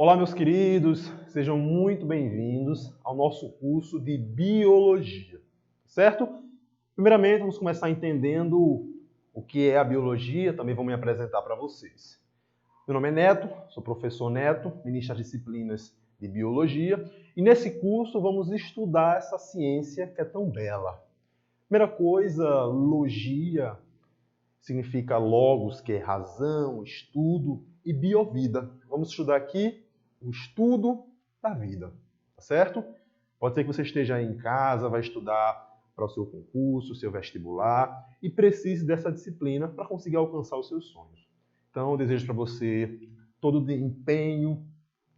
Olá, meus queridos, sejam muito bem-vindos ao nosso curso de Biologia, certo? Primeiramente, vamos começar entendendo o que é a biologia, também vou me apresentar para vocês. Meu nome é Neto, sou professor Neto, ministro das disciplinas de Biologia, e nesse curso vamos estudar essa ciência que é tão bela. Primeira coisa, logia significa logos, que é razão, estudo, e biovida. Vamos estudar aqui o estudo da vida, tá certo? Pode ser que você esteja aí em casa, vai estudar para o seu concurso, seu vestibular, e precise dessa disciplina para conseguir alcançar os seus sonhos. Então, eu desejo para você todo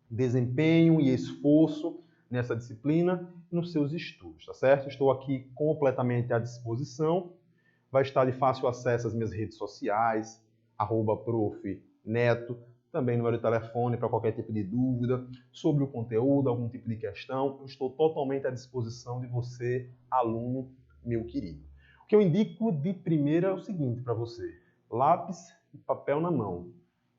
desempenho e esforço nessa disciplina e nos seus estudos, tá certo? Estou aqui completamente à disposição. Vai estar de fácil acesso às minhas redes sociais, @prof.neto, também número de telefone para qualquer tipo de dúvida sobre o conteúdo, algum tipo de questão. Eu estou totalmente à disposição de você, aluno meu querido. O que eu indico de primeira é o seguinte para você: lápis e papel na mão.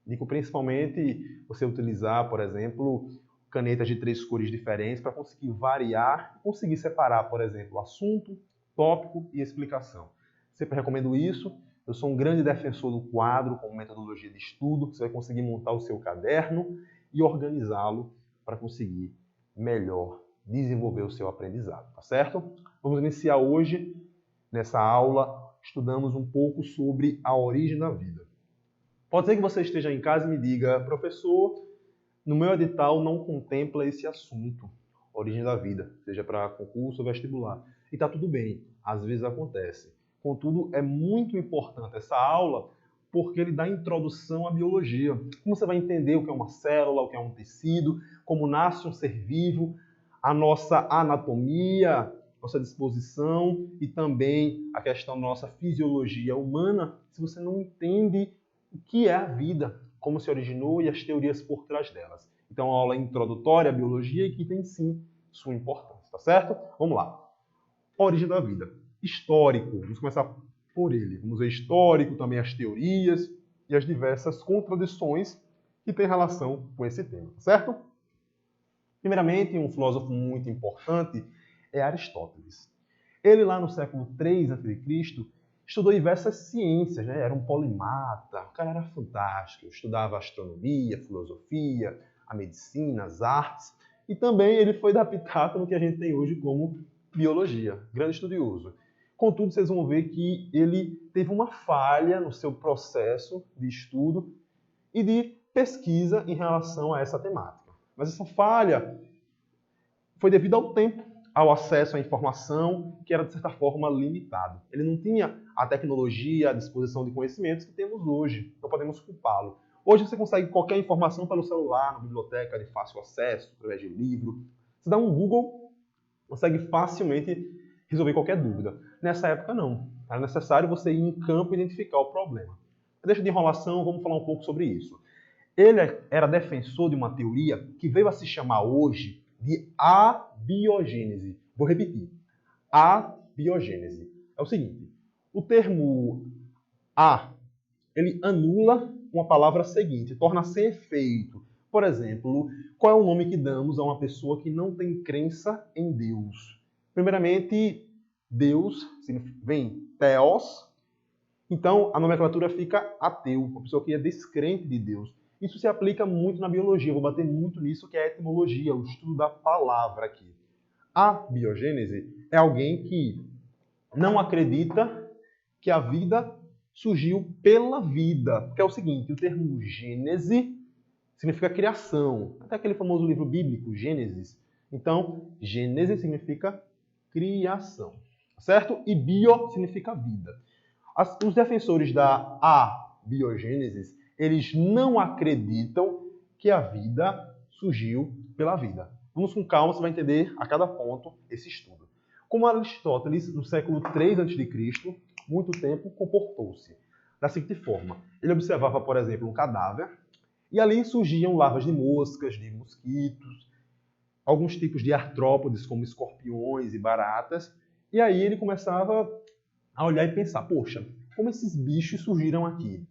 Indico principalmente você utilizar, por exemplo, canetas de 3 cores diferentes para conseguir variar e conseguir separar, por exemplo, assunto, tópico e explicação. Sempre recomendo isso. Eu sou um grande defensor do quadro como metodologia de estudo. Você vai conseguir montar o seu caderno e organizá-lo para conseguir melhor desenvolver o seu aprendizado, tá certo? Vamos iniciar hoje, nessa aula, estudamos um pouco sobre a origem da vida. Pode ser que você esteja em casa e me diga: professor, no meu edital não contempla esse assunto, origem da vida, seja para concurso ou vestibular. E está tudo bem, às vezes acontece. Contudo, é muito importante essa aula porque ele dá introdução à biologia. Como você vai entender o que é uma célula, o que é um tecido, como nasce um ser vivo, a nossa anatomia, nossa disposição e também a questão da nossa fisiologia humana, se você não entende o que é a vida, como se originou e as teorias por trás delas. Então, uma aula introdutória à biologia e que tem sim sua importância, tá certo? Vamos lá. Origem da vida. Histórico. Vamos começar por ele. Vamos ver histórico, também as teorias e as diversas contradições que têm relação com esse tema, tá certo? Primeiramente, um filósofo muito importante é Aristóteles. Ele, lá no século III a.C., estudou diversas ciências, né? Era um polimata, o cara era fantástico, estudava astronomia, filosofia, a medicina, as artes, e também ele foi dar pitaco no que a gente tem hoje como biologia, grande estudioso. Contudo, vocês vão ver que ele teve uma falha no seu processo de estudo e de pesquisa em relação a essa temática. Mas essa falha foi devido ao tempo, ao acesso à informação, que era, de certa forma, limitado. Ele não tinha a tecnologia, a disposição de conhecimentos que temos hoje, não podemos culpá-lo. Hoje você consegue qualquer informação pelo celular, na biblioteca de fácil acesso, através de livro. Você dá um Google, consegue facilmente resolver qualquer dúvida. Nessa época, não. Era necessário você ir em campo e identificar o problema. Deixa de enrolação, vamos falar um pouco sobre isso. Ele era defensor de uma teoria que veio a se chamar hoje de abiogênese. Vou repetir. Abiogênese. É o seguinte, o termo a, ele anula uma palavra seguinte, torna sem efeito. Por exemplo, qual é o nome que damos a uma pessoa que não tem crença em Deus? Primeiramente, Deus vem theos, então a nomenclatura fica ateu, uma pessoa que é descrente de Deus. Isso se aplica muito na biologia, eu vou bater muito nisso, que é a etimologia, o estudo da palavra aqui. A biogênese é alguém que não acredita que a vida surgiu pela vida. Porque é o seguinte, o termo gênese significa criação. Até aquele famoso livro bíblico, Gênesis. Então, gênese significa criação, certo? E bio significa vida. Os defensores da abiogênese, eles não acreditam que a vida surgiu pela vida. Vamos com calma, você vai entender a cada ponto esse estudo. Como Aristóteles, no século III a.C., muito tempo comportou-se da seguinte forma. Ele observava, por exemplo, um cadáver e ali surgiam larvas de moscas, de mosquitos, alguns tipos de artrópodes, como escorpiões e baratas. E aí ele começava a olhar e pensar, poxa, como esses bichos surgiram aqui?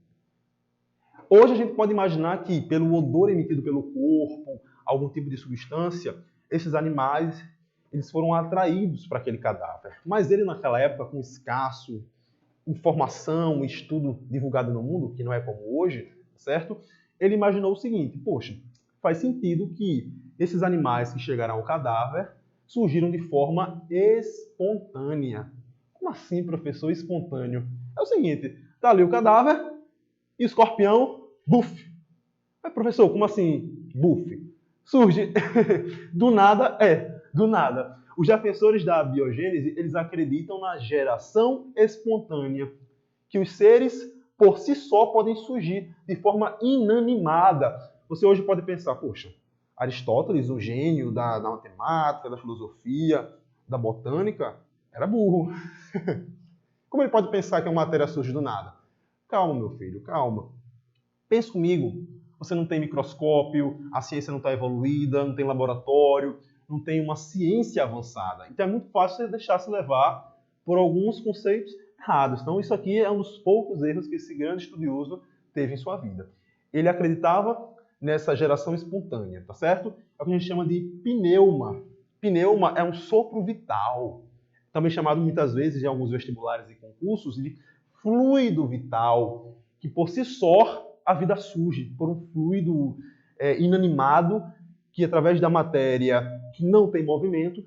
Hoje a gente pode imaginar que, pelo odor emitido pelo corpo, algum tipo de substância, esses animais eles foram atraídos para aquele cadáver. Mas ele, naquela época, com escasso informação, estudo divulgado no mundo, que não é como hoje, certo? Ele imaginou o seguinte: poxa, faz sentido que esses animais que chegaram ao cadáver surgiram de forma espontânea. Como assim, professor, espontâneo? É o seguinte, tá ali o cadáver e o escorpião, buf. Mas, professor, como assim, buf? Surge do nada, do nada. Os defensores da biogênese, eles acreditam na geração espontânea, que os seres, por si só, podem surgir de forma inanimada. Você hoje pode pensar, poxa, Aristóteles, o gênio da matemática, da filosofia, da botânica, era burro. Como ele pode pensar que uma matéria surge do nada? Calma, meu filho, calma. Pense comigo. Você não tem microscópio, a ciência não está evoluída, não tem laboratório, não tem uma ciência avançada. Então é muito fácil você deixar se levar por alguns conceitos errados. Então isso aqui é um dos poucos erros que esse grande estudioso teve em sua vida. Ele acreditava nessa geração espontânea, tá certo? É o que a gente chama de pneuma. Pneuma é um sopro vital, também chamado muitas vezes em alguns vestibulares e concursos de fluido vital, que por si só a vida surge por um fluido inanimado que, através da matéria que não tem movimento,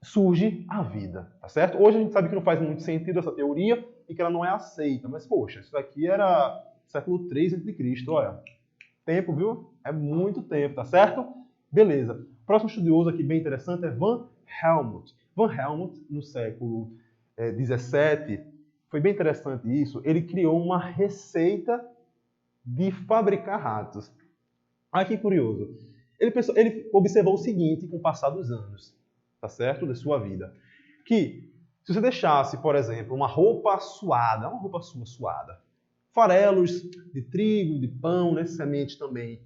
surge a vida, tá certo? Hoje a gente sabe que não faz muito sentido essa teoria e que ela não é aceita, mas, poxa, isso aqui era século III a.C., olha. Tempo, viu? É muito tempo, tá certo? Beleza. Próximo estudioso aqui bem interessante é Van Helmont. Van Helmont, no século XVII, foi bem interessante isso, ele criou uma receita de fabricar ratos. Olha que curioso. Ele observou o seguinte com o passar dos anos, tá certo? Da sua vida. Que se você deixasse, por exemplo, uma roupa suada, farelos de trigo, de pão, né, semente também,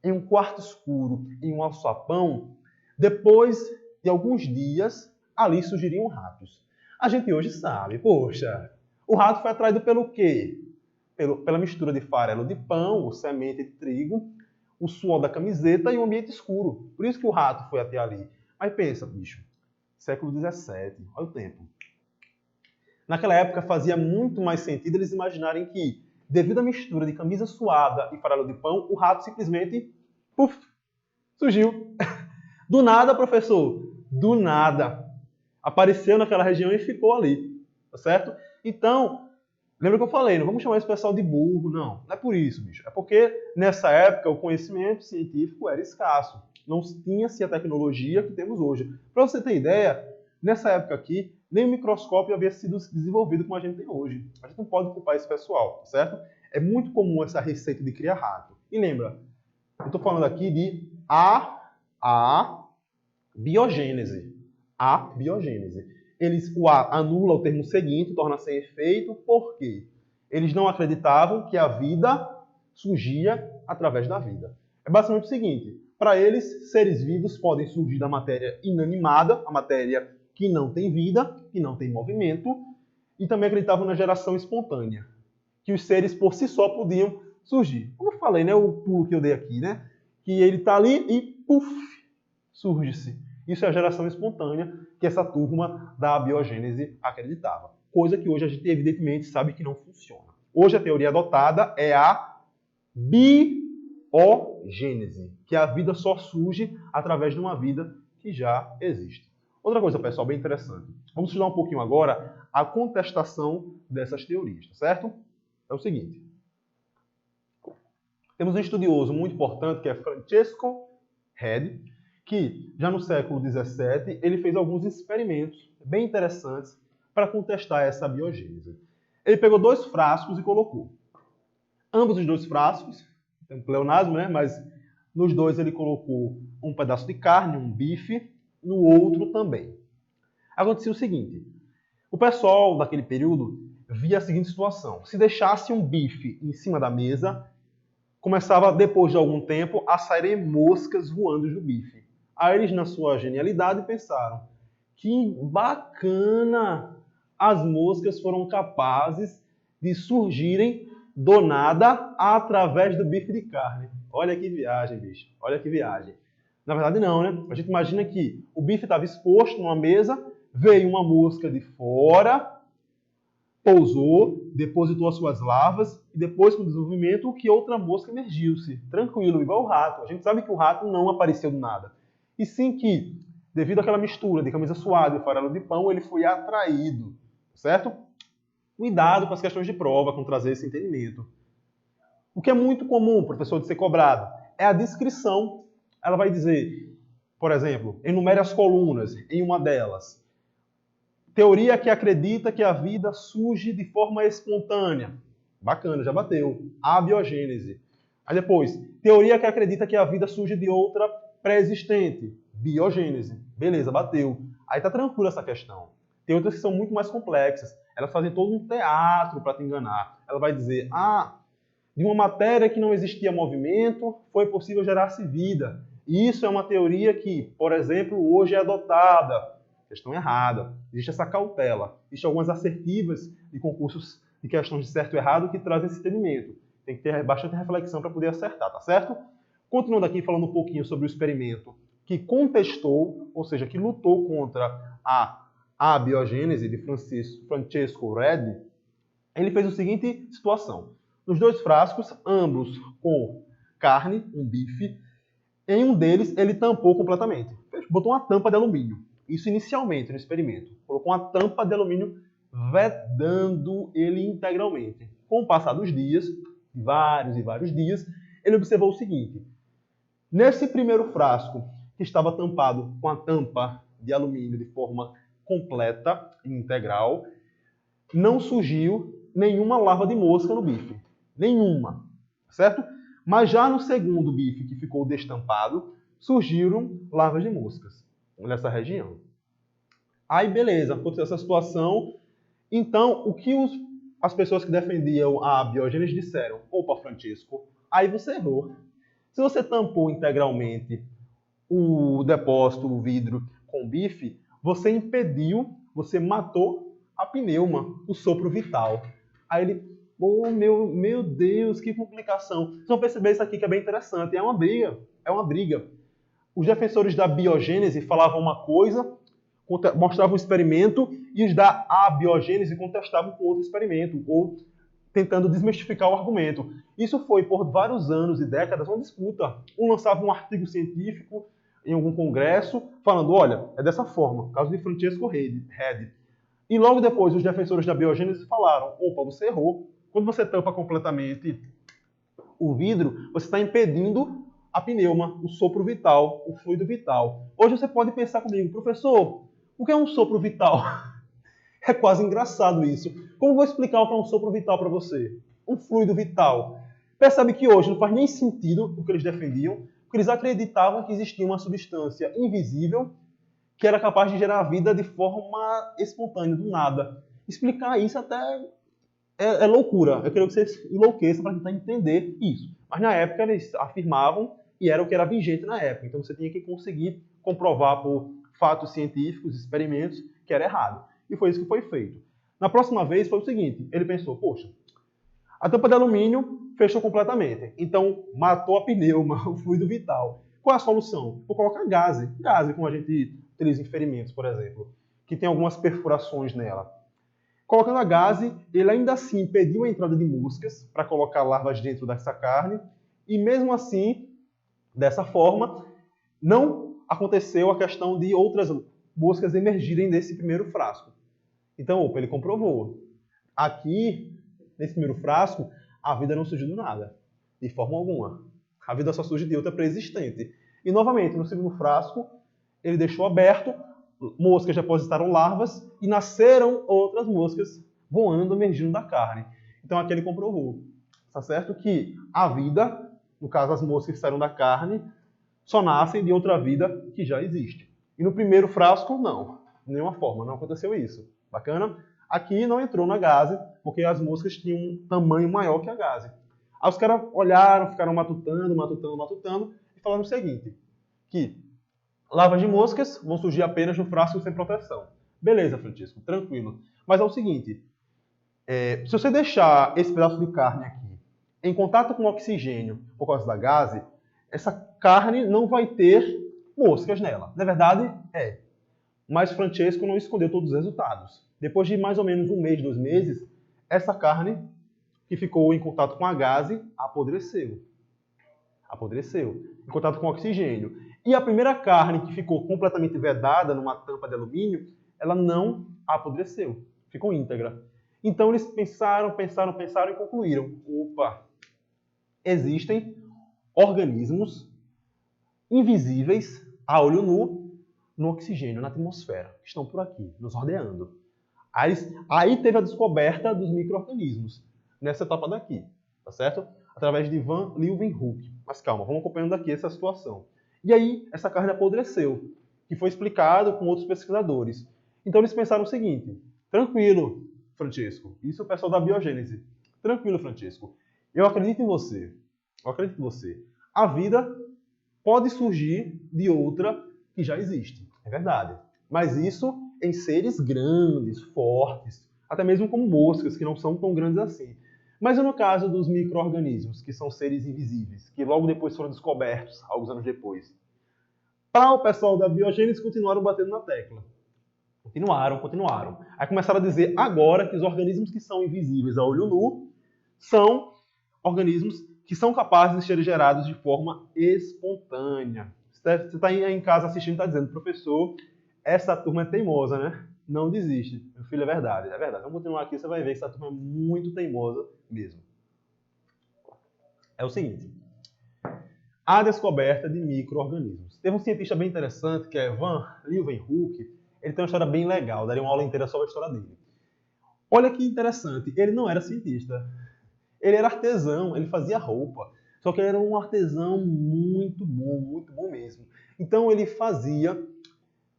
em um quarto escuro, em um alçapão, depois de alguns dias, ali surgiriam ratos. A gente hoje sabe, poxa, o rato foi atraído pelo quê? Pela mistura de farelo de pão, ou semente de trigo, o suor da camiseta e o ambiente escuro. Por isso que o rato foi até ali. Mas pensa, bicho, século XVII, olha o tempo. Naquela época fazia muito mais sentido eles imaginarem que, devido à mistura de camisa suada e farelo de pão, o rato simplesmente, puf, surgiu. Do nada, professor, do nada. Apareceu naquela região e ficou ali, tá certo? Então, lembra que eu falei, não vamos chamar esse pessoal de burro, não. Não é por isso, bicho. É porque, nessa época, o conhecimento científico era escasso. Não tinha-se a tecnologia que temos hoje. Para você ter ideia, nessa época aqui, nem o microscópio havia sido desenvolvido como a gente tem hoje. A gente não pode culpar esse pessoal, certo? É muito comum essa receita de criar rato. E lembra, eu estou falando aqui de a biogênese. A biogênese. O A anula o termo seguinte, torna sem efeito, por quê? Eles não acreditavam que a vida surgia através da vida. É basicamente o seguinte, para eles, seres vivos podem surgir da matéria inanimada, a matéria que não tem vida, que não tem movimento, e também acreditavam na geração espontânea, que os seres por si só podiam surgir. Como eu falei, né, o pulo que eu dei aqui, né, que ele está ali e, puf, surge-se. Isso é a geração espontânea que essa turma da biogênese acreditava. Coisa que hoje a gente, evidentemente, sabe que não funciona. Hoje a teoria adotada é a biogênese, que a vida só surge através de uma vida que já existe. Outra coisa, pessoal, bem interessante. Vamos estudar um pouquinho agora a contestação dessas teorias, tá certo? É o seguinte. Temos um estudioso muito importante que é Francesco Redi, que já no século XVII ele fez alguns experimentos bem interessantes para contestar essa biogênese. Ele pegou 2 frascos e colocou. Ambos os 2 frascos, tem um pleonasmo, né? Mas nos 2 ele colocou um pedaço de carne, um bife, no outro também. Acontecia o seguinte, o pessoal daquele período via a seguinte situação. Se deixasse um bife em cima da mesa, começava, depois de algum tempo, a saírem moscas voando do bife. Aí eles, na sua genialidade, pensaram, que bacana! As moscas foram capazes de surgirem do nada através do bife de carne. Olha que viagem, bicho. Olha que viagem. Na verdade, não, né? A gente imagina que o bife estava exposto numa mesa, veio uma mosca de fora, pousou, depositou as suas larvas e depois, com o desenvolvimento, que outra mosca emergiu-se. Tranquilo, igual o rato. A gente sabe que o rato não apareceu do nada. E sim que, devido àquela mistura de camisa suada e farelo de pão, ele foi atraído. Certo? Cuidado com as questões de prova, com trazer esse entendimento. O que é muito comum, professor, de ser cobrado, é a descrição. Ela vai dizer, por exemplo, enumere as colunas em uma delas. Teoria que acredita que a vida surge de forma espontânea. Bacana, já bateu. Abiogênese. Aí depois, teoria que acredita que a vida surge de outra pré-existente. Biogênese. Beleza, bateu. Aí tá tranquilo essa questão. Tem outras que são muito mais complexas. Elas fazem todo um teatro para te enganar. Ela vai dizer, de uma matéria que não existia movimento, foi possível gerar-se vida. E isso é uma teoria que, por exemplo, hoje é adotada. Questão errada. Existe essa cautela. Existem algumas assertivas de concursos de questões de certo e errado que trazem esse entendimento. Tem que ter bastante reflexão para poder acertar, tá certo? Continuando aqui, falando um pouquinho sobre o experimento que contestou, ou seja, que lutou contra a abiogênese de Francesco Redi, ele fez a seguinte situação. Nos dois frascos, ambos com carne, um bife, em um deles ele tampou completamente. Botou uma tampa de alumínio. Isso inicialmente no experimento. Colocou uma tampa de alumínio vedando ele integralmente. Com o passar dos dias, vários e vários dias, ele observou o seguinte. Nesse primeiro frasco, que estava tampado com a tampa de alumínio de forma completa e integral, não surgiu nenhuma larva de mosca no bife. Nenhuma. Certo? Mas já no segundo bife, que ficou destampado, surgiram larvas de moscas nessa região. Aí, beleza, aconteceu essa situação. Então, o que as pessoas que defendiam a biogênese disseram? Opa, Francisco, aí você errou. Se você tampou integralmente o depósito, o vidro com bife, você impediu, você matou a pneuma, o sopro vital. Aí ele, meu Deus, que complicação. Vocês vão perceber isso aqui que é bem interessante. É uma briga. Os defensores da biogênese falavam uma coisa, mostravam um experimento, e os da abiogênese contestavam com outro experimento, ou tentando desmistificar o argumento. Isso foi, por vários anos e décadas, uma disputa. Um lançava um artigo científico em algum congresso, falando, olha, é dessa forma, caso de Francesco Redi. E logo depois, os defensores da biogênese falaram, opa, você errou. Quando você tampa completamente o vidro, você está impedindo a pneuma, o sopro vital, o fluido vital. Hoje você pode pensar comigo, professor, o que é um sopro vital? É quase engraçado isso. Como vou explicar o que é um sopro vital para você? Um fluido vital. Percebe que hoje não faz nem sentido o que eles defendiam, porque eles acreditavam que existia uma substância invisível que era capaz de gerar vida de forma espontânea, do nada. Explicar isso até é loucura. Eu queria que vocês enlouqueçam para tentar entender isso. Mas na época eles afirmavam e era o que era vigente na época. Então você tinha que conseguir comprovar por fatos científicos, experimentos, que era errado. E foi isso que foi feito. Na próxima vez foi o seguinte, ele pensou, poxa, a tampa de alumínio fechou completamente, então matou a pneuma, o fluido vital. Qual é a solução? Vou colocar gase, como a gente utiliza em ferimentos, por exemplo, que tem algumas perfurações nela. Colocando a gase, ele ainda assim impediu a entrada de moscas para colocar larvas dentro dessa carne, e mesmo assim, dessa forma, não aconteceu a questão de outras moscas emergirem desse primeiro frasco. Então, ele comprovou. Aqui, nesse primeiro frasco, a vida não surgiu do nada, de forma alguma. A vida só surge de outra pré-existente. E, novamente, no segundo frasco, ele deixou aberto, moscas depositaram larvas e nasceram outras moscas voando, emergindo da carne. Então, aqui ele comprovou. Está certo que a vida, no caso as moscas que saíram da carne, só nascem de outra vida que já existe. E no primeiro frasco, não. De nenhuma forma, não aconteceu isso. Bacana? Aqui não entrou na gase, porque as moscas tinham um tamanho maior que a gase. Aí os caras olharam, ficaram matutando, e falaram o seguinte, que larvas de moscas vão surgir apenas no frasco sem proteção. Beleza, Francisco, tranquilo. Mas é o seguinte, se você deixar esse pedaço de carne aqui em contato com o oxigênio por causa da gase, essa carne não vai ter moscas nela. Na verdade, é. Mas Francesco não escondeu todos os resultados. Depois de mais ou menos 1 mês, 2 meses, essa carne que ficou em contato com a gase apodreceu. Apodreceu. Em contato com o oxigênio. E a primeira carne que ficou completamente vedada numa tampa de alumínio, ela não apodreceu. Ficou íntegra. Então eles pensaram e concluíram. Opa! Existem organismos invisíveis a olho nu no oxigênio, na atmosfera, que estão por aqui, nos rodeando. Aí teve a descoberta dos micro-organismos, nessa etapa daqui, tá certo? Através de Van Leeuwenhoek. Mas calma, vamos acompanhando aqui essa situação. E aí, essa carne apodreceu, que foi explicado com outros pesquisadores. Então eles pensaram o seguinte: tranquilo, Francesco, isso é o pessoal da biogênese. Tranquilo, Francesco, eu acredito em você. Eu acredito em você. A vida pode surgir de outra que já existe, é verdade. Mas isso em seres grandes, fortes, até mesmo como moscas, que não são tão grandes assim. Mas no caso dos micro-organismos, que são seres invisíveis, que logo depois foram descobertos, alguns anos depois, para o pessoal da biogênese continuaram batendo na tecla. Continuaram. Aí começaram a dizer agora que os organismos que são invisíveis a olho nu são organismos que são capazes de serem gerados de forma espontânea. Você está aí em casa assistindo e está dizendo, professor, essa turma é teimosa, né? Não desiste. Meu filho, é verdade, é verdade. Vamos continuar aqui, você vai ver que essa turma é muito teimosa mesmo. É o seguinte. A descoberta de micro-organismos. Teve um cientista bem interessante, que é Van Leeuwenhoek. Ele tem uma história bem legal, daria uma aula inteira sobre a história dele. Olha que interessante, ele não era cientista. Ele era artesão, ele fazia roupa. Só que ele era um artesão muito bom mesmo. Então ele fazia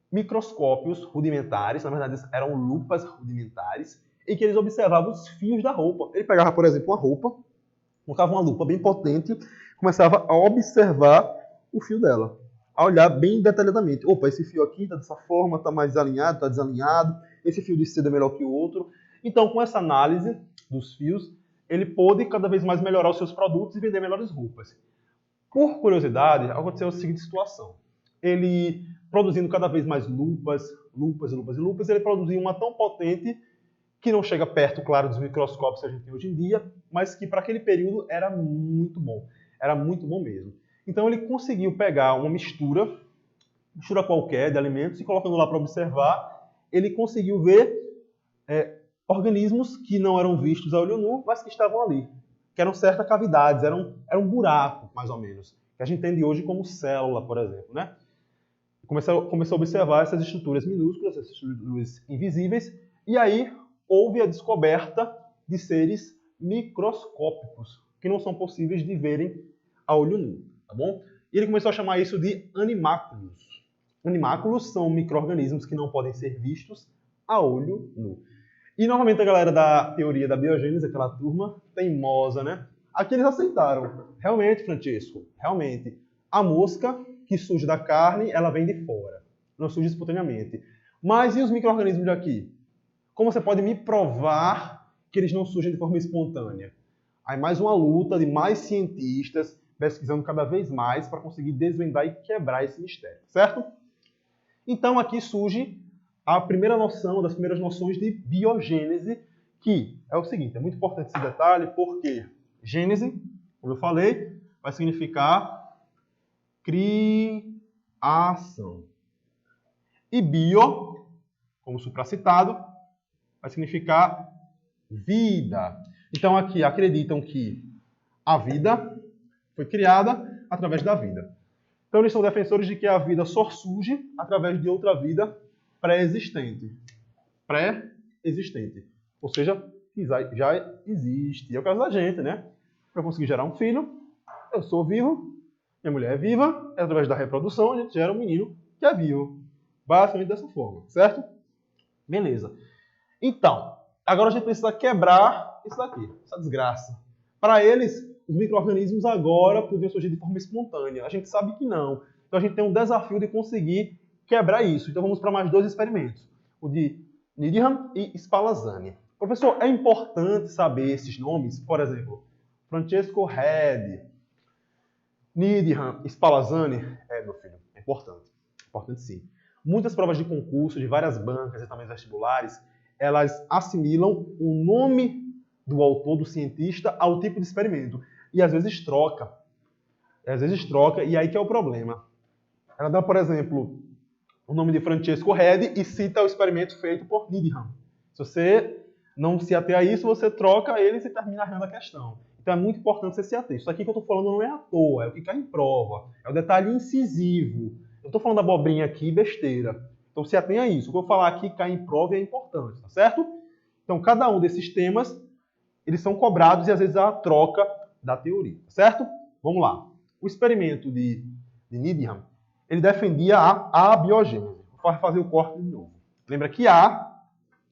microscópios rudimentares, na verdade eram lupas rudimentares, em que eles observavam os fios da roupa. Ele pegava, por exemplo, uma roupa, colocava uma lupa bem potente, começava a observar o fio dela, a olhar bem detalhadamente. Opa, esse fio aqui está dessa forma, está mais alinhado, está desalinhado, esse fio de seda é melhor que o outro. Então, com essa análise dos fios, ele pôde cada vez mais melhorar os seus produtos e vender melhores roupas. Por curiosidade, aconteceu a seguinte situação. Ele, produzindo cada vez mais lupas, ele produziu uma tão potente que não chega perto, claro, dos microscópios que a gente tem hoje em dia, mas que para aquele período era muito bom. Era muito bom mesmo. Então ele conseguiu pegar uma mistura qualquer de alimentos e colocando lá para observar, ele conseguiu ver organismos que não eram vistos a olho nu, mas que estavam ali. Que eram certas cavidades, era um buraco, mais ou menos. Que a gente entende hoje como célula, por exemplo, né? Começou a observar essas estruturas minúsculas, essas estruturas invisíveis, e aí houve a descoberta de seres microscópicos, que não são possíveis de verem a olho nu, tá bom? E ele começou a chamar isso de animáculos. Animáculos são micro-organismos que não podem ser vistos a olho nu. E, novamente, a galera da teoria da biogênese, aquela turma teimosa, né? Aqui eles aceitaram. Realmente, Francesco, realmente, a mosca que surge da carne, ela vem de fora. Não surge espontaneamente. Mas e os micro-organismos daqui? Como você pode me provar que eles não surgem de forma espontânea? Aí mais uma luta de mais cientistas pesquisando cada vez mais para conseguir desvendar e quebrar esse mistério, certo? Então aqui surge a primeira noção, das primeiras noções de biogênese, que é o seguinte, é muito importante esse detalhe, porque gênese, como eu falei, vai significar criação. E bio, como supracitado, vai significar vida. Então aqui acreditam que a vida foi criada através da vida. Então eles são defensores de que a vida só surge através de outra vida pré-existente. Pré-existente. Ou seja, já existe. É o caso da gente, né? Para conseguir gerar um filho, eu sou vivo, minha mulher é viva, é através da reprodução a gente gera um menino que é vivo. Basicamente dessa forma, certo? Beleza. Então, agora a gente precisa quebrar isso daqui, essa desgraça. Para eles, os micro-organismos agora podiam surgir de forma espontânea. A gente sabe que não. Então a gente tem um desafio de conseguir quebrar isso. Então vamos para mais 2 experimentos. O de Needham e Spallanzani. Professor, é importante saber esses nomes? Por exemplo, Francesco Redi, Needham, Spallanzani. Meu filho, é importante. Importante sim. Muitas provas de concurso, de várias bancas e também vestibulares, elas assimilam o nome do autor, do cientista, ao tipo de experimento. E às vezes troca. E aí que é o problema. Ela dá, por exemplo, o nome de Francesco Redi e cita o experimento feito por Needham. Se você não se ater a isso, você troca eles e termina errando a questão. Então é muito importante você se ater. Isso aqui que eu estou falando não é à toa, é o que cai em prova. É o detalhe incisivo. Eu estou falando abobrinha aqui, besteira. Então se atenha a isso. O que eu vou falar aqui cai em prova e é importante, tá certo? Então cada um desses temas, eles são cobrados e às vezes há a troca da teoria, tá certo? Vamos lá. O experimento de Needham, ele defendia a abiogênese. Vou fazer o corte de novo. Lembra que A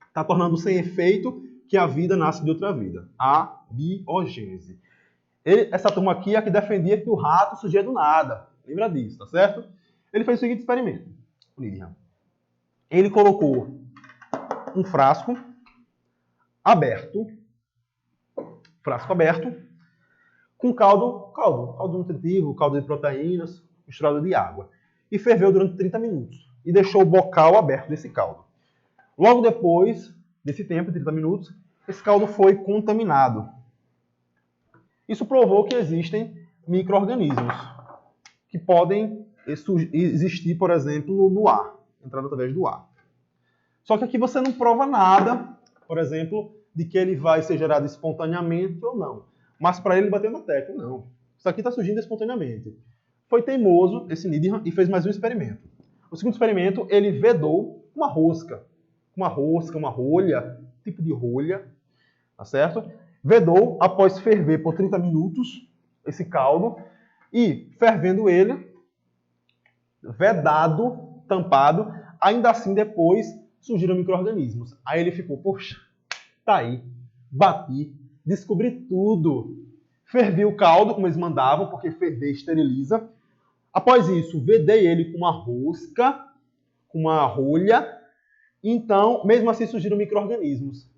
está tornando sem efeito que a vida nasce de outra vida. A biogênese. Essa turma aqui é a que defendia que o rato surgia do nada. Lembra disso, tá certo? Ele fez o seguinte experimento. Ele colocou um frasco aberto, com caldo nutritivo, caldo de proteínas, misturado de água. E ferveu durante 30 minutos. E deixou o bocal aberto desse caldo. Logo depois desse tempo, 30 minutos, esse caldo foi contaminado. Isso provou que existem micro-organismos que podem existir, por exemplo, no ar, entrando através do ar. Só que aqui você não prova nada, por exemplo, de que ele vai ser gerado espontaneamente ou não. Mas para ele bater na tecla, não. Isso aqui está surgindo espontaneamente. Foi teimoso esse Needham e fez mais um experimento. O segundo experimento, ele vedou uma rosca, uma rolha, tipo de rolha, tá certo? Vedou após ferver por 30 minutos esse caldo e fervendo ele, vedado, tampado, ainda assim depois surgiram micro-organismos. Aí ele ficou, poxa, tá aí, bati, descobri tudo. Fervi o caldo, como eles mandavam, porque ferver esteriliza. Após isso, vedei ele com uma rosca, com uma rolha. Então, mesmo assim, surgiram micro-organismos.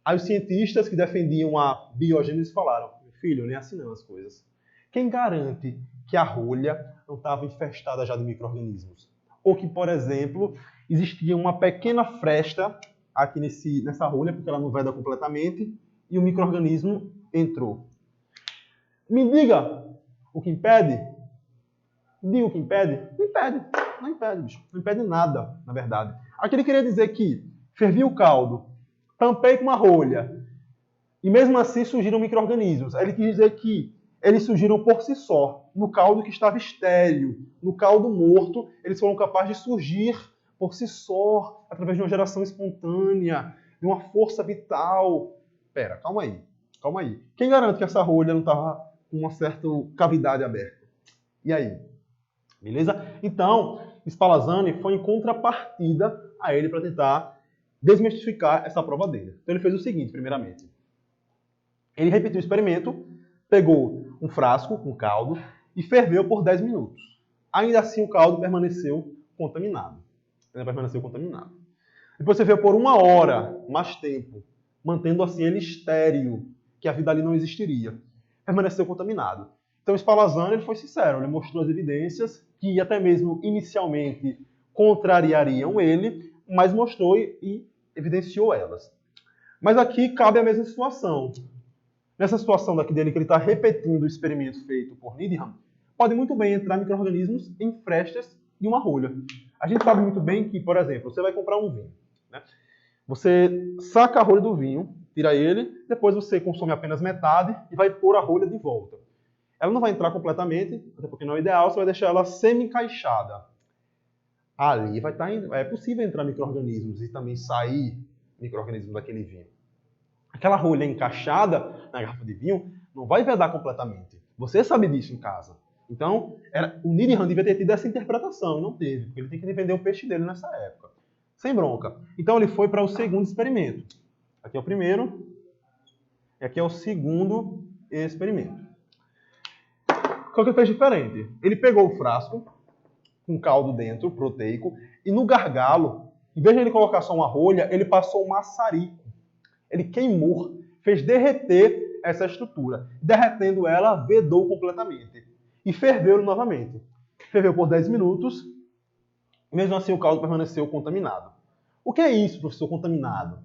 Aí os cientistas que defendiam a biogênese falaram, filho, nem assim não as coisas. Quem garante que a rolha não estava infestada já de micro-organismos? Ou que, por exemplo, existia uma pequena fresta aqui nessa rolha, porque ela não veda completamente, e o micro-organismo entrou. Me diga o que impede? Diga o que impede? Não impede. Não impede, bicho. Não impede nada, na verdade. Aqui ele queria dizer que fervi o caldo, tampei com uma rolha, e mesmo assim surgiram micro-organismos. Aí ele quis dizer que eles surgiram por si só. No caldo que estava estéril, no caldo morto, eles foram capazes de surgir por si só, através de uma geração espontânea, de uma força vital. Pera, calma aí. Quem garante que essa rolha não estava com uma certa cavidade aberta? E aí? Beleza? Então, Spallanzani foi em contrapartida a ele para tentar desmistificar essa prova dele. Então ele fez o seguinte, primeiramente. Ele repetiu o experimento, pegou um frasco com caldo e ferveu por 10 minutos. Ainda assim o caldo permaneceu contaminado. Depois ferveu por 1 hora, mais tempo, mantendo assim ele estéril, que a vida ali não existiria. Permaneceu contaminado. Então Spallanzani ele foi sincero, ele mostrou as evidências que até mesmo inicialmente contrariariam ele, mas mostrou e evidenciou elas. Mas aqui cabe a mesma situação. Nessa situação daqui dele, que ele está repetindo o experimento feito por Needham, pode muito bem entrar micro-organismos em frestas de uma rolha. A gente sabe muito bem que, por exemplo, você vai comprar um vinho. Né? Você saca a rolha do vinho, tira ele, depois você consome apenas metade e vai pôr a rolha de volta. Ela não vai entrar completamente, até porque não é ideal, você vai deixar ela semi-encaixada. Ali é possível entrar micro-organismos e também sair micro-organismos daquele vinho. Aquela rolha encaixada na garrafa de vinho não vai vedar completamente. Você sabe disso em casa. Então, o Needham devia ter tido essa interpretação, e não teve, porque ele tem que vender o peixe dele nessa época. Sem bronca. Então, ele foi para o segundo experimento. Aqui é o primeiro, e aqui é o segundo experimento. Qual que ele fez diferente? Ele pegou o frasco, com caldo dentro, proteico, e no gargalo, em vez de ele colocar só uma rolha, ele passou um maçarico. Ele queimou, fez derreter essa estrutura. Derretendo ela, vedou completamente. E ferveu novamente. Ferveu por 10 minutos, mesmo assim o caldo permaneceu contaminado. O que é isso, professor, contaminado?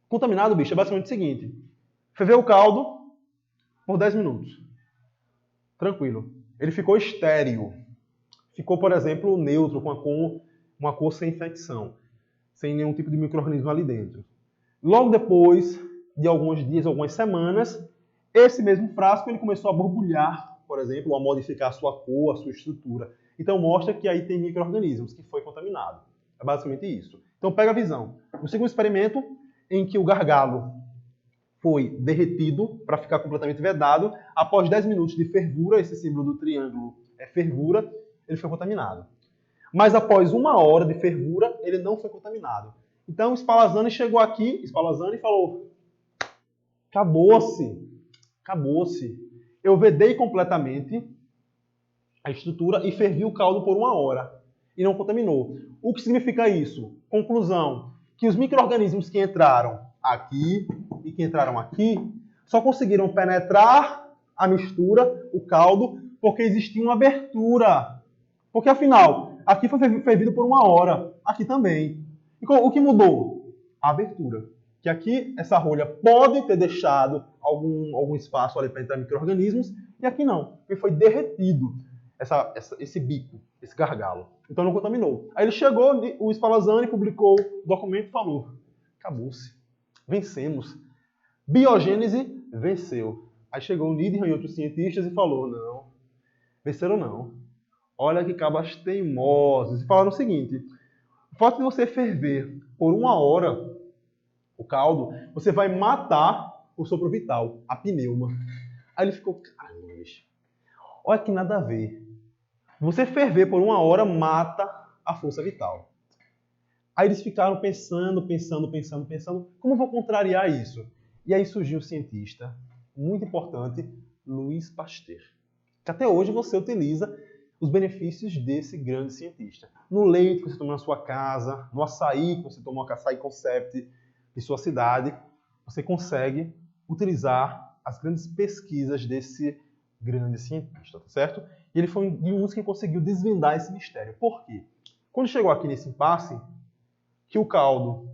Contaminado, bicho, é basicamente o seguinte. Ferveu o caldo por 10 minutos. Tranquilo. Ele ficou estéril. Ficou, por exemplo, neutro, com uma cor sem infecção, sem nenhum tipo de micro-organismo ali dentro. Logo depois de alguns dias, algumas semanas, esse mesmo frasco ele começou a borbulhar, por exemplo, a modificar a sua cor, a sua estrutura. Então mostra que aí tem micro-organismos, que foi contaminado. É basicamente isso. Então pega a visão. No segundo experimento, em que o gargalo foi derretido para ficar completamente vedado, após 10 minutos de fervura, esse símbolo do triângulo é fervura, ele foi contaminado. Mas após 1 hora de fervura, ele não foi contaminado. Então, Spallanzani chegou aqui, Spallanzani falou, acabou-se, acabou-se. Eu vedei completamente a estrutura e fervi o caldo por 1 hora. E não contaminou. O que significa isso? Conclusão, que os micro-organismos que entraram aqui e que entraram aqui só conseguiram penetrar a mistura, o caldo, porque existia uma abertura. Porque, afinal, aqui foi fervido por 1 hora, aqui também. E o que mudou? A abertura. Que aqui, essa rolha pode ter deixado algum espaço ali para entrar micro-organismos, e aqui não, porque foi derretido esse bico, esse gargalo. Então não contaminou. Aí ele chegou, o Spallanzani publicou o documento e falou, acabou-se, vencemos. Biogênese venceu. Aí chegou o Needham e outros cientistas e falou, não, venceram não. Olha que cabas teimosos. E falaram o seguinte, o fato de você ferver por 1 hora o caldo, você vai matar o sopro vital, a pneuma. Aí ele ficou, caramba, bicho. Olha que nada a ver. Você ferver por 1 hora mata a força vital. Aí eles ficaram pensando, como eu vou contrariar isso? E aí surgiu um cientista muito importante, Louis Pasteur, que até hoje você utiliza os benefícios desse grande cientista. No leite que você toma na sua casa, no açaí que você toma, o açaí concept de sua cidade, você consegue utilizar as grandes pesquisas desse grande cientista, tá certo? E ele foi um dos que conseguiu desvendar esse mistério. Por quê? Quando chegou aqui nesse impasse, que o caldo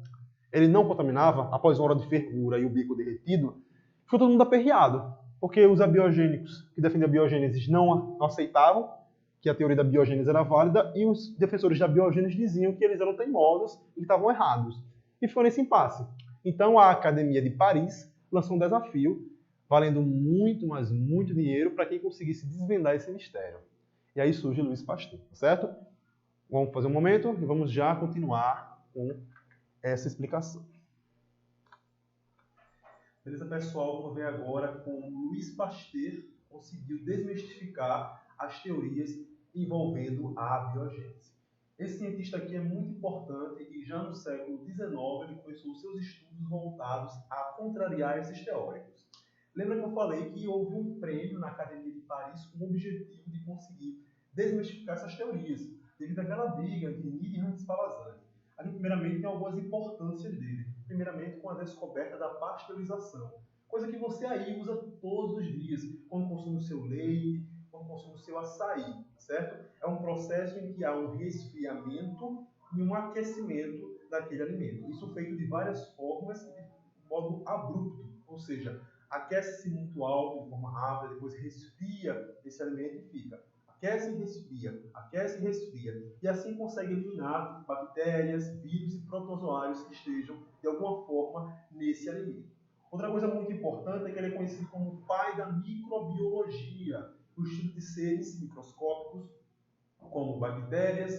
ele não contaminava, após 1 hora de fervura e o bico derretido, ficou todo mundo aperreado. Porque os abiogênicos que defendem a biogênese não aceitavam que a teoria da biogênese era válida e os defensores da biogênese diziam que eles eram teimosos e que estavam errados. E ficou nesse impasse. Então a Academia de Paris lançou um desafio valendo muito, mas muito dinheiro para quem conseguisse desvendar esse mistério. E aí surge Louis Pasteur, certo? Vamos fazer um momento e vamos já continuar com essa explicação. Beleza, pessoal? Vamos ver agora como Louis Pasteur conseguiu desmistificar as teorias envolvendo a biogênese. Esse cientista aqui é muito importante e já no século XIX ele começou os seus estudos voltados a contrariar esses teóricos. Lembra que eu falei que houve um prêmio na Academia de Paris com o objetivo de conseguir desmistificar essas teorias, devido àquela briga entre Needham e Spallanzani. Ali, primeiramente, tem algumas importâncias dele. Primeiramente, com a descoberta da pasteurização, coisa que você aí usa todos os dias, quando consome o seu leite, quando consome o seu açaí, certo? É um processo em que há um resfriamento e um aquecimento daquele alimento. Isso feito de várias formas e de modo abrupto, ou seja, aquece-se muito alto, de forma rápida, depois resfria esse alimento e fica. Aquece e resfria. E assim consegue eliminar bactérias, vírus e protozoários que estejam, de alguma forma, nesse alimento. Outra coisa muito importante é que ele é conhecido como o pai da microbiologia, o estudo de seres microscópicos, como bactérias,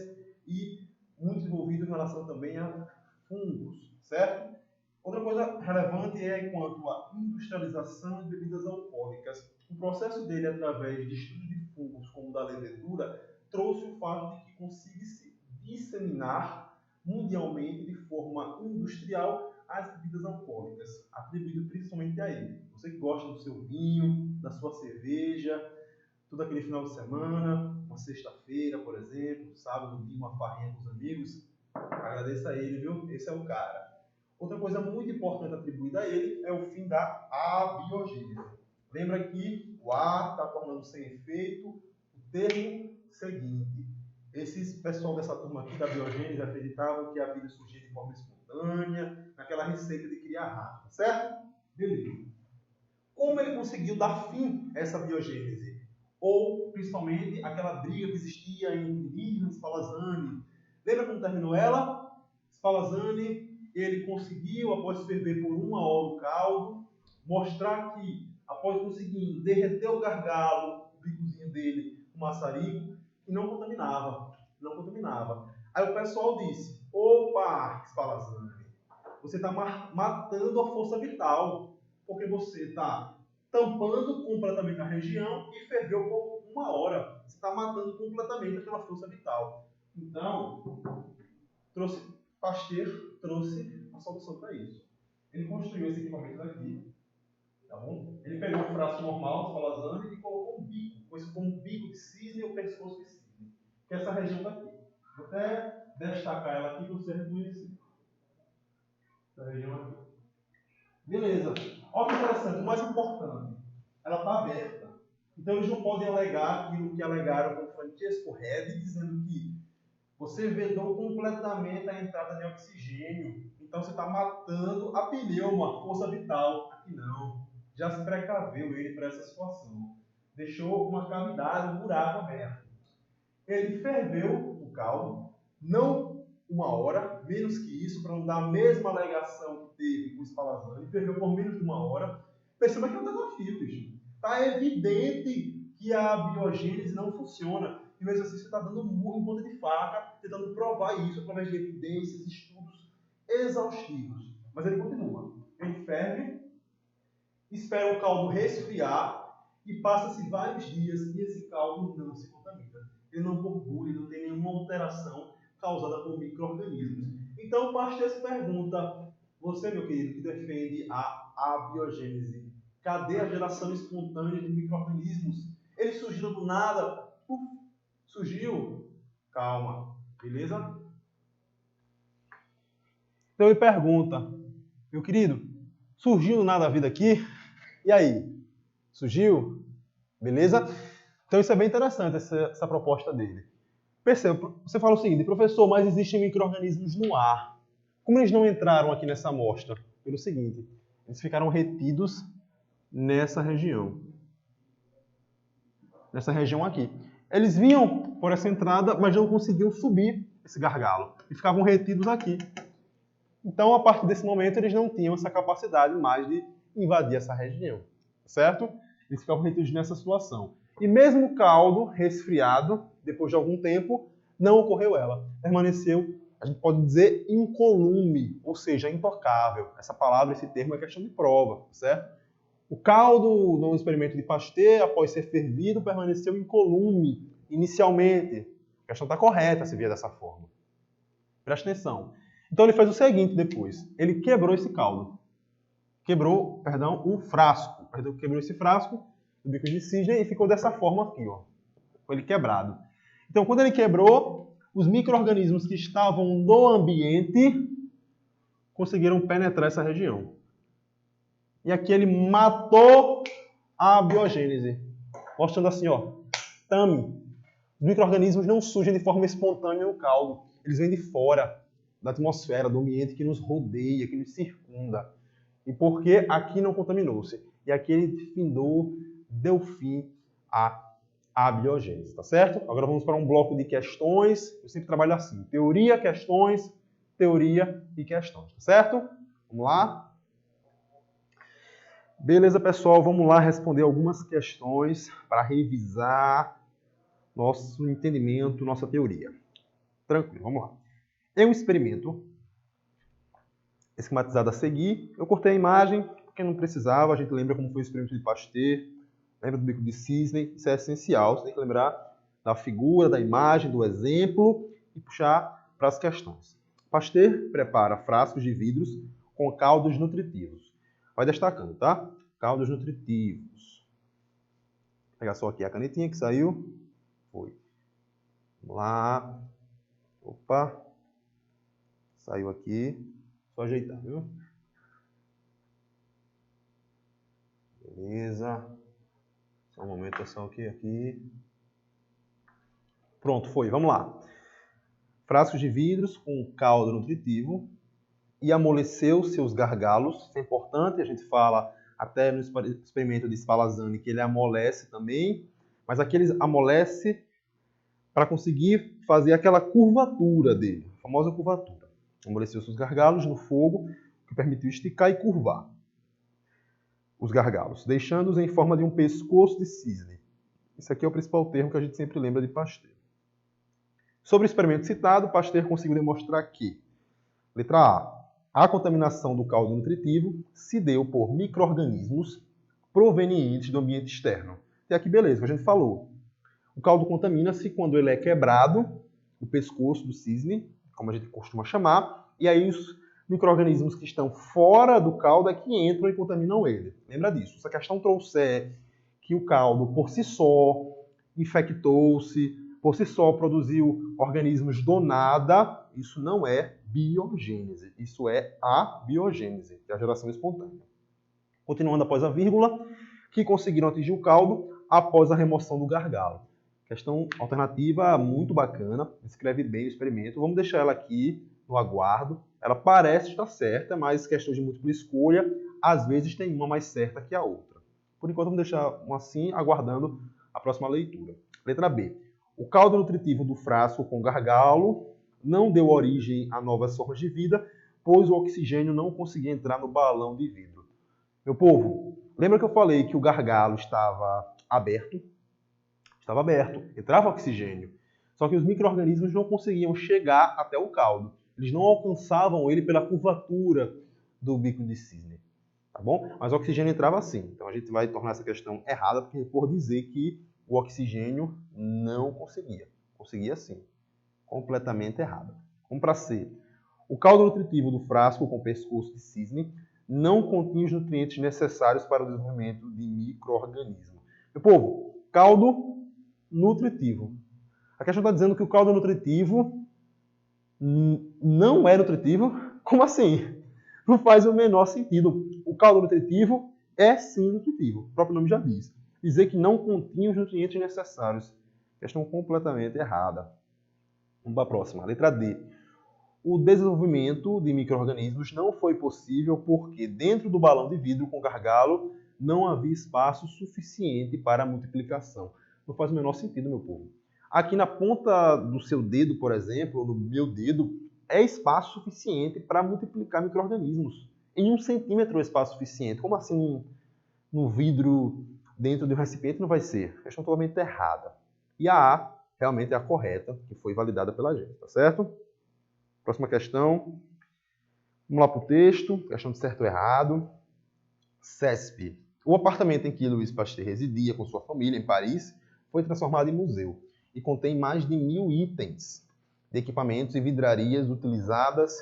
e muito envolvido em relação também a fungos, certo? Outra coisa relevante é quanto à industrialização de bebidas alcoólicas. O processo dele, através de estudos de fungos como o da levedura, trouxe o fato de que consiga se disseminar mundialmente de forma industrial as bebidas alcoólicas, atribuído principalmente a ele. Você que gosta do seu vinho, da sua cerveja, todo aquele final de semana, uma sexta-feira, por exemplo, sábado, uma farrinha com os amigos, agradeça a ele, viu? Esse é o cara. Outra coisa muito importante atribuída a ele é o fim da abiogênese. Lembra que o A está tornando sem efeito o termo seguinte. Esses pessoal dessa turma aqui da biogênese acreditavam que a vida surgia de forma espontânea, naquela receita de criar rato, certo? Beleza. Como ele conseguiu dar fim a essa biogênese? Ou, principalmente, aquela briga que existia entre Nigma e Spallanzani. Lembra como terminou ela? Spallanzani, ele conseguiu, após ferver por 1 hora o caldo, mostrar que, após conseguir derreter o gargalo, o bicozinho dele, o maçarico, que não contaminava. Não contaminava. Aí o pessoal disse, opa, Spallanzani, você está matando a força vital, porque você está tampando completamente a região e ferveu por 1 hora. Você está matando completamente aquela força vital. Então, Pasteur trouxe a solução para isso. Ele construiu esse equipamento daqui, tá bom? Ele pegou um frasco normal, Spallanzani, e colocou um bico, pois foi um bico de cisne ou pescoço de cisne, que é essa região daqui. Vou até destacar ela aqui para você reconhecer. Essa região aqui. Beleza. Olha que interessante, o mais importante, ela está aberta. Então eles não podem alegar aquilo que alegaram com Francesco Redi, dizendo que você vedou completamente a entrada de oxigênio. Então você está matando a pneuma, a força vital. Aqui não. Já se precaveu ele para essa situação. Deixou uma cavidade, um buraco aberto. Ele ferveu o caldo, não 1 hora, menos que isso, para não dar a mesma alegação que teve com o Spallanzani. Ferveu por menos de 1 hora. Perceba que é um desafio, bicho. Está evidente que a biogênese não funciona. E mesmo assim você está dando murro em ponta de faca, tentando provar isso através de evidências, estudos exaustivos. Mas ele continua. Ele ferve, espera o caldo resfriar e passa-se vários dias e esse caldo não se contamina. Ele não borbulha, não tem nenhuma alteração causada por micro-organismos. Então, Pasteur se pergunta, você, meu querido, que defende a abiogênese, cadê a geração espontânea de micro-organismos? Eles surgiram do nada? Surgiu? Calma, beleza? Então ele pergunta, meu querido, surgiu do nada a vida aqui? E aí? Surgiu? Beleza? Então isso é bem interessante, essa proposta dele. Perceba, você fala o seguinte, professor, mas existem micro-organismos no ar. Como eles não entraram aqui nessa amostra? Pelo seguinte, eles ficaram retidos nessa região. Nessa região aqui. Eles vinham por essa entrada, mas não conseguiam subir esse gargalo. E ficavam retidos aqui. Então, a partir desse momento, eles não tinham essa capacidade mais de invadir essa região. Certo? Eles ficavam retidos nessa situação. E mesmo o caldo resfriado, depois de algum tempo, não ocorreu ela. Permaneceu, a gente pode dizer, incolume, ou seja, intocável. Essa palavra, esse termo é questão de prova, certo? O caldo, no experimento de Pasteur, após ser fervido, permaneceu incolume inicialmente. A questão está correta se via dessa forma. Presta atenção. Então ele fez o seguinte depois. Ele quebrou esse caldo. Quebrou esse frasco do bico de cisne e ficou dessa forma aqui, ó. Foi ele quebrado. Então, quando ele quebrou, os micro-organismos que estavam no ambiente conseguiram penetrar essa região. E aqui ele matou a biogênese. Mostrando assim, ó. Tame. Os micro-organismos não surgem de forma espontânea no caldo. Eles vêm de fora da atmosfera, do ambiente que nos rodeia, que nos circunda. E porque aqui não contaminou-se. E aqui ele findou, deu fim à biogênese, tá certo? Agora vamos para um bloco de questões. Eu sempre trabalho assim. Teoria, questões, teoria e questões, tá certo? Vamos lá? Beleza, pessoal, vamos lá responder algumas questões para revisar nosso entendimento, nossa teoria. Tranquilo, vamos lá. Em um experimento esquematizado a seguir, eu cortei a imagem porque não precisava, a gente lembra como foi o experimento de Pasteur, lembra do bico de cisne, isso é essencial, você tem que lembrar da figura, da imagem, do exemplo e puxar para as questões. Pasteur prepara frascos de vidros com caldos nutritivos. Vai destacando, tá? Caldos nutritivos. Vou pegar só aqui a canetinha que saiu. Foi. Vamos lá. Opa. Saiu aqui. Só ajeitar, viu? Beleza. Só um momento, pessoal, aqui. Pronto, foi. Vamos lá. Frascos de vidros com caldo nutritivo e amoleceu seus gargalos. Isso é importante, a gente fala até no experimento de Spallanzani que ele amolece também, mas aqui ele amolece para conseguir fazer aquela curvatura dele, a famosa curvatura. Amoleceu seus gargalos no fogo, que permitiu esticar e curvar os gargalos, deixando-os em forma de um pescoço de cisne. Isso aqui é o principal termo que a gente sempre lembra de Pasteur. Sobre o experimento citado, Pasteur conseguiu demonstrar que, letra a contaminação do caldo nutritivo se deu por micro-organismos provenientes do ambiente externo. E aqui, beleza, que a gente falou. O caldo contamina-se quando ele é quebrado, o pescoço do cisne, como a gente costuma chamar, e aí os micro-organismos que estão fora do caldo é que entram e contaminam ele. Lembra disso. Se a questão trouxer que o caldo, por si só, infectou-se, por si só produziu organismos do nada, isso não é biogênese, isso é abiogênese, que é a geração espontânea. Continuando após a vírgula, que conseguiram atingir o caldo após a remoção do gargalo. Questão alternativa muito bacana, descreve bem o experimento. Vamos deixar ela aqui no aguardo. Ela parece estar certa, mas questões de múltipla escolha, às vezes tem uma mais certa que a outra. Por enquanto, vamos deixar uma assim, aguardando a próxima leitura. Letra B. O caldo nutritivo do frasco com gargalo não deu origem a novas formas de vida, pois o oxigênio não conseguia entrar no balão de vidro. Meu povo, lembra que eu falei que o gargalo estava aberto? Estava aberto, entrava oxigênio. Só que os micro-organismos não conseguiam chegar até o caldo. Eles não alcançavam ele pela curvatura do bico de cisne. Tá bom? Mas o oxigênio entrava sim. Então a gente vai tornar essa questão errada por dizer que o oxigênio não conseguia. Conseguia sim. Completamente errada. Vamos para C. O caldo nutritivo do frasco com pescoço de cisne não continha os nutrientes necessários para o desenvolvimento de micro-organismos. Meu povo, caldo nutritivo. A questão está dizendo que o caldo nutritivo não é nutritivo? Como assim? Não faz o menor sentido. O caldo nutritivo é sim nutritivo. O próprio nome já diz. Dizer que não continha os nutrientes necessários. Questão completamente errada. Vamos para a próxima. Letra D. O desenvolvimento de micro-organismos não foi possível porque dentro do balão de vidro com gargalo não havia espaço suficiente para a multiplicação. Não faz o menor sentido, meu povo. Aqui na ponta do seu dedo, por exemplo, ou no meu dedo, é espaço suficiente para multiplicar micro-organismos. Em 1 centímetro é espaço suficiente. Como assim no vidro dentro de um recipiente não vai ser? Questão totalmente errada. E a A realmente é a correta, que foi validada pela gente, tá certo? Próxima questão. Vamos lá para o texto. Questão de certo ou errado. CESP. O apartamento em que Louis Pasteur residia com sua família em Paris foi transformado em museu e contém mais de 1000 itens de equipamentos e vidrarias utilizadas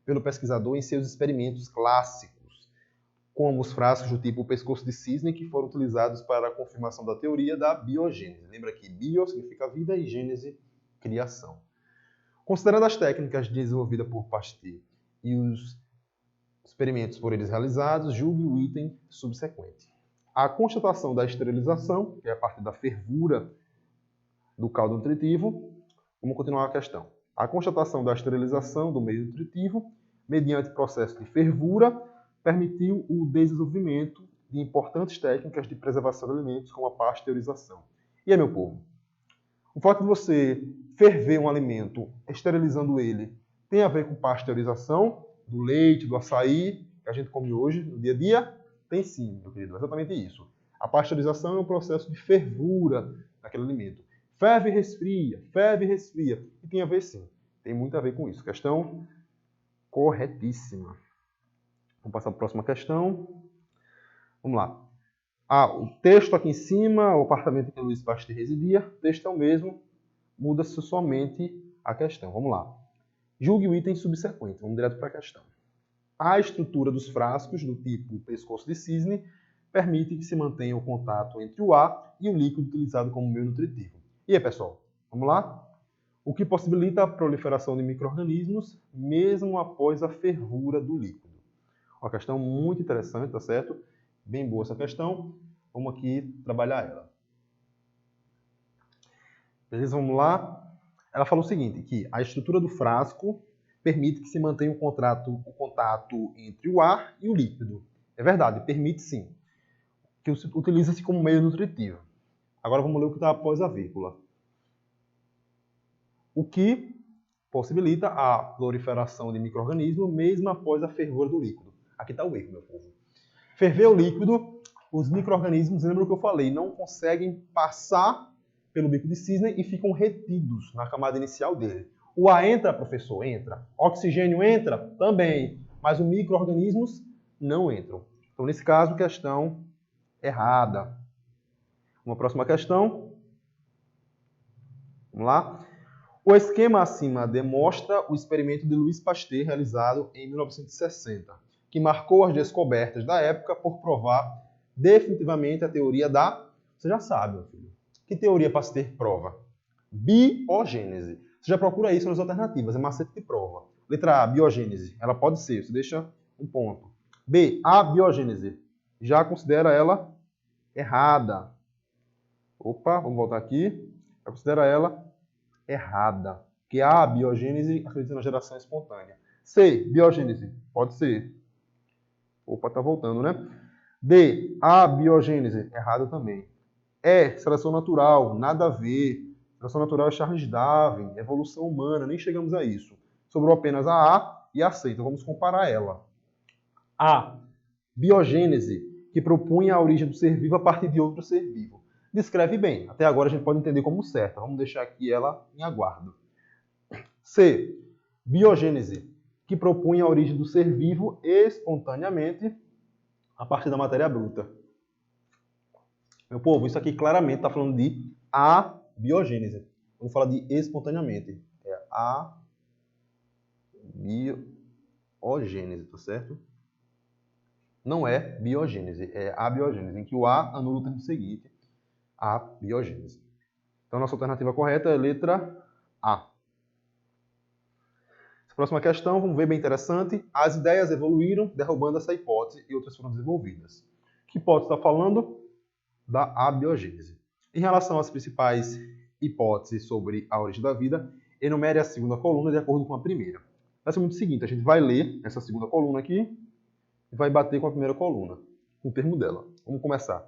pelo pesquisador em seus experimentos clássicos, como os frascos do tipo pescoço de cisne que foram utilizados para a confirmação da teoria da biogênese. Lembra que bio significa vida e gênese, criação. Considerando as técnicas desenvolvidas por Pasteur e os experimentos por eles realizados, julgue o item subsequente. A constatação da esterilização, que é a partir da fervura do caldo nutritivo. Vamos continuar a questão. A constatação da esterilização do meio nutritivo, mediante processo de fervura, permitiu o desenvolvimento de importantes técnicas de preservação de alimentos, como a pasteurização. E aí, meu povo? O fato de você ferver um alimento, esterilizando ele, tem a ver com pasteurização do leite, do açaí, que a gente come hoje, no dia a dia? Tem sim, meu querido, exatamente isso. A pasteurização é um processo de fervura daquele alimento. Ferve e resfria. E tem a ver sim, tem muito a ver com isso. Questão corretíssima. Vamos passar para a próxima questão. Vamos lá. O texto aqui em cima, o apartamento em que Louis Pasteur residia, o texto é o mesmo, muda-se somente a questão. Vamos lá. Julgue o item subsequente. Vamos direto para a questão. A estrutura dos frascos, do tipo pescoço de cisne, permite que se mantenha o contato entre o ar e o líquido utilizado como meio nutritivo. E aí, pessoal? Vamos lá? o que possibilita a proliferação de micro-organismos mesmo após a fervura do líquido. Uma questão muito interessante, tá certo? Bem boa essa questão. Vamos aqui trabalhar ela. Beleza? Vamos lá. Ela falou o seguinte, que a estrutura do frasco permite que se mantenha o contato entre o ar e o líquido. É verdade, permite sim. Que utiliza-se como meio nutritivo. Agora vamos ler o que está após a vírgula. O que possibilita a proliferação de micro-organismos mesmo após a fervura do líquido. Aqui está o erro, meu povo. Ferver o líquido, os micro-organismos, lembra o que eu falei, não conseguem passar pelo bico de cisne e ficam retidos na camada inicial dele. O ar entra, professor? Entra. Oxigênio entra? Também. Mas os micro-organismos não entram. Então, nesse caso, questão errada. Uma próxima questão. Vamos lá. O esquema acima demonstra o experimento de Louis Pasteur realizado em 1960, que marcou as descobertas da época por provar definitivamente a teoria da... Você já sabe, meu filho. Que teoria Pasteur prova? Biogênese. Você já procura isso nas alternativas, é macete de prova. Letra A, biogênese. Ela pode ser, você deixa um ponto. B, abiogênese. Já considera ela errada. Opa, vamos voltar aqui. Já considera ela errada. Que a biogênese acredita na geração espontânea. C, biogênese. Pode ser. Opa, tá voltando, né? D, a biogênese. Errado também. E, seleção natural. Nada a ver. Seleção natural é Charles Darwin. Evolução humana. Nem chegamos a isso. Sobrou apenas a e a C. Então vamos comparar ela. A, biogênese, que propunha a origem do ser vivo a partir de outro ser vivo. Descreve bem. Até agora a gente pode entender como certa. Vamos deixar aqui ela em aguardo. C, biogênese, que propunha a origem do ser vivo espontaneamente a partir da matéria bruta. Meu povo, isso aqui claramente está falando de abiogênese. Vamos falar de espontaneamente. É abiogênese, tá certo? Não é biogênese, é abiogênese, em que o A anula o termo seguinte, a biogênese. Então, nossa alternativa correta é a letra A. Próxima questão, vamos ver, bem interessante. As ideias evoluíram, derrubando essa hipótese, e outras foram desenvolvidas. Que hipótese está falando? Da abiogênese. Em relação às principais hipóteses sobre a origem da vida, enumere a segunda coluna de acordo com a primeira. Vai ser muito o seguinte, a gente vai ler essa segunda coluna aqui e vai bater com a primeira coluna, com o termo dela. Vamos começar.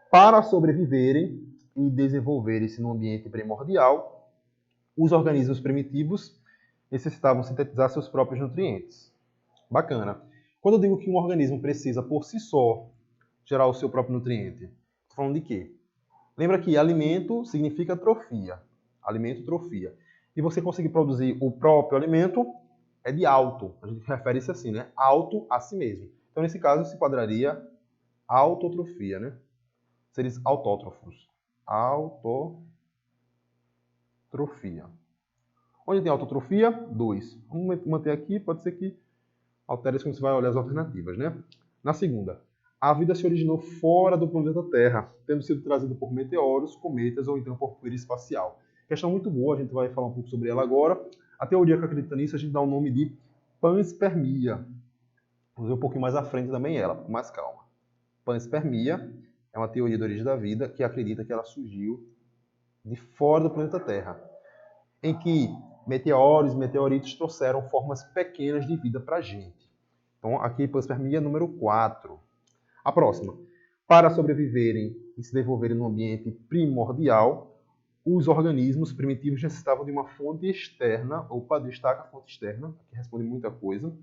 Para sobreviverem e desenvolverem-se no ambiente primordial, os organismos primitivos necessitavam sintetizar seus próprios nutrientes. Bacana. Quando eu digo que um organismo precisa, por si só, gerar o seu próprio nutriente, estou falando de quê? Lembra que alimento significa trofia. Alimento, trofia. E você conseguir produzir o próprio alimento é de auto. A gente refere isso assim, né? Auto a si mesmo. Então, nesse caso, se enquadraria autotrofia, né? Seres autótrofos. Autotrofia. Onde tem autotrofia? 2. Vamos manter aqui, pode ser que altere isso quando você vai olhar as alternativas, né? Na segunda, a vida se originou fora do planeta Terra, tendo sido trazida por meteoros, cometas ou então por poeira espacial. Questão muito boa, a gente vai falar um pouco sobre ela agora. A teoria que acredita nisso, a gente dá o nome de panspermia. Vamos ver um pouquinho mais à frente também ela, com mais calma. Panspermia é uma teoria da origem da vida que acredita que ela surgiu de fora do planeta Terra, em que meteoros e meteoritos trouxeram formas pequenas de vida para a gente. Então, aqui, panspermia número 4. A próxima. Para sobreviverem e se desenvolverem num ambiente primordial, os organismos primitivos necessitavam de uma fonte externa, opa, destaca a fonte externa, que responde muita coisa,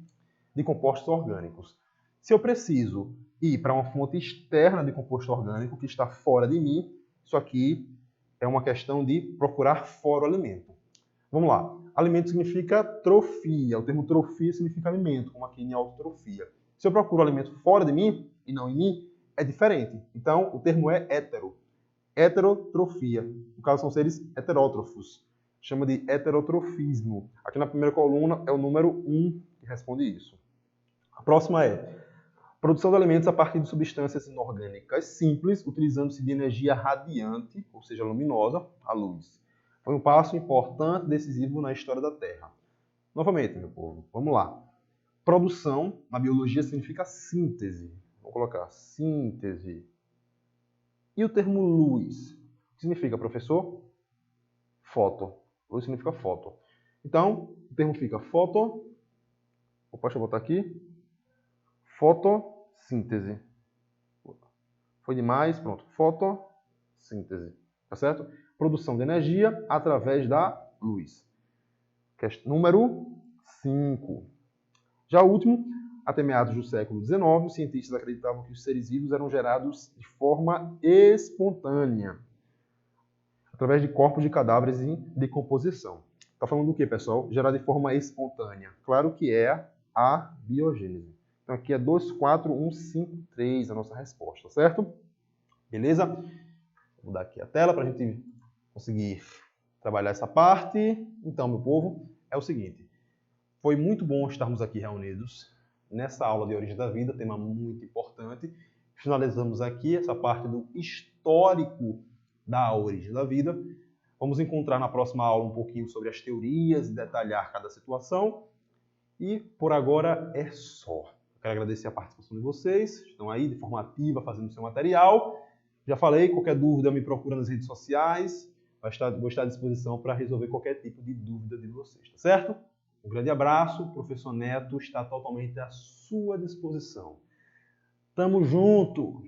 de compostos orgânicos. Se eu preciso ir para uma fonte externa de composto orgânico que está fora de mim, isso aqui é uma questão de procurar fora o alimento. Vamos lá. Alimento significa trofia. O termo trofia significa alimento, como aqui em autotrofia. Se eu procuro alimento fora de mim e não em mim, é diferente. Então, o termo é hétero. Heterotrofia. No caso, são seres heterótrofos. Chama de heterotrofismo. Aqui na primeira coluna é o número 1 que responde isso. A próxima é produção de alimentos a partir de substâncias inorgânicas simples, utilizando-se de energia radiante, ou seja, luminosa, a luz. Foi um passo importante, decisivo na história da Terra. Novamente, meu povo, vamos lá. Produção, na biologia, significa síntese. Vou colocar síntese. E o termo luz? O que significa, professor? Foto. Luz significa foto. Então, o termo fica foto. Opa, deixa eu botar aqui. Fotossíntese. Foi demais? Pronto. Fotossíntese. Tá certo? Produção de energia através da luz. Número 5. Já o último, até meados do século XIX, os cientistas acreditavam que os seres vivos eram gerados de forma espontânea, através de corpos de cadáveres em decomposição. Está falando do que, pessoal? Gerado de forma espontânea. Claro que é a biogênese. Então aqui é 2, 4, 1, 5, 3 a nossa resposta, certo? Beleza? Vou mudar aqui a tela para a gente conseguir trabalhar essa parte. Então, meu povo, é o seguinte. Foi muito bom estarmos aqui reunidos nessa aula de Origem da Vida, tema muito importante. Finalizamos aqui essa parte do histórico da origem da vida. Vamos encontrar na próxima aula um pouquinho sobre as teorias e detalhar cada situação. E por agora é só. Quero agradecer a participação de vocês. Estão aí de forma ativa fazendo seu material. Já falei, qualquer dúvida me procura nas redes sociais. Vou estar à disposição para resolver qualquer tipo de dúvida de vocês, tá certo? Um grande abraço. O professor Neto está totalmente à sua disposição. Tamo junto!